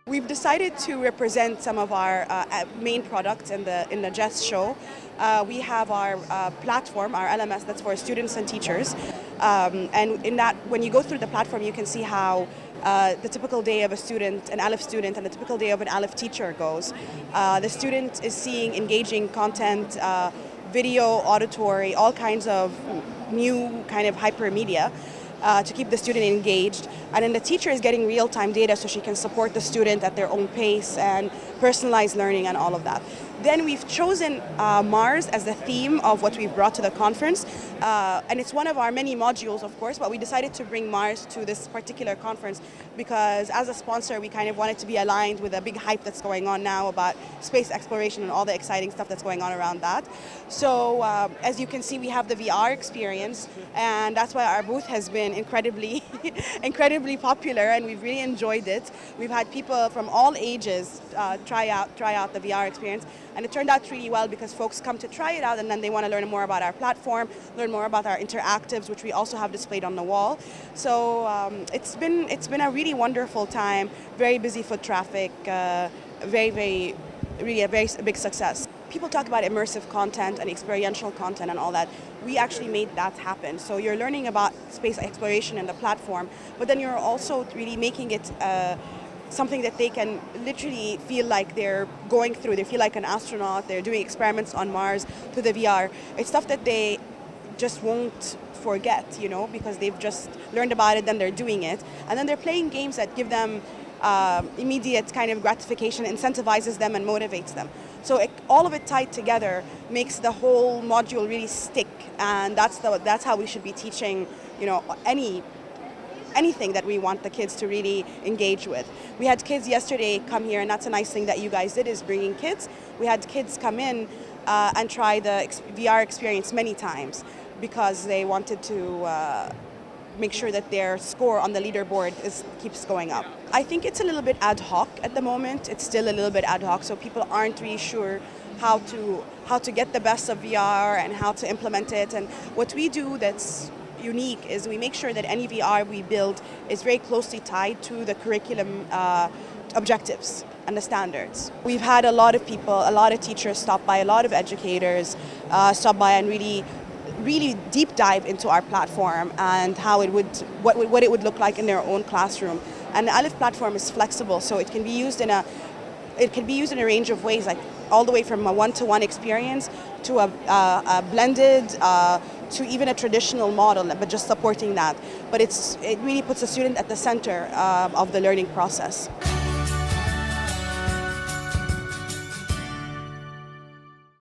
We've decided to represent some of our main products in the GESS show. We have our platform, our LMS, that's for students and teachers. And in that, when you go through the platform, you can see how the typical day of a student, an ALEF student, and the typical day of an ALEF teacher goes. The student is seeing engaging content, video, auditory, all kinds of new kind of hypermedia. To keep the student engaged, and then the teacher is getting real-time data so she can support the student at their own pace and personalized learning and all of that. Then we've chosen Mars as the theme of what we've brought to the conference, and it's one of our many modules, of course, but we decided to bring Mars to this particular conference because as a sponsor we kind of wanted to be aligned with a big hype that's going on now about space exploration and all the exciting stuff that's going on around that. So as you can see, we have the VR experience, and that's why our booth has been incredibly popular, and we've really enjoyed it. We've had people from all ages try out the VR experience, and it turned out really well because folks come to try it out and then they want to learn more about our platform, learn more about our interactives, which we also have displayed on the wall. So it's been a really wonderful time, very busy foot traffic, really a very big success. People talk about immersive content and experiential content and all that. We actually made that happen. So you're learning about space exploration and the platform, but then you're also really making it something that they can literally feel like they're going through. They feel like an astronaut. They're doing experiments on Mars through the VR. It's stuff that they just won't forget, you know, because they've just learned about it, then they're doing it. And then they're playing games that give them immediate kind of gratification, incentivizes them and motivates them. So all of it tied together makes the whole module really stick, and that's how we should be teaching, you know, anything that we want the kids to really engage with. We had kids yesterday come here, and that's a nice thing that you guys did, is bringing kids. We had kids come in and try the VR experience many times because they wanted to make sure that their score on the leaderboard keeps going up. I think it's a little bit ad hoc at the moment. It's still a little bit ad hoc, so people aren't really sure how to get the best of VR and how to implement it. And what we do that's unique is we make sure that any VR we build is very closely tied to the curriculum objectives and the standards. We've had a lot of people, a lot of teachers stop by, a lot of educators stop by and really deep dive into our platform and how what it would look like in their own classroom. And the ALEF platform is flexible, so it can be used in a range of ways, like all the way from a one-to-one experience to a blended to even a traditional model, but just supporting that. But it really puts the student at the center of the learning process.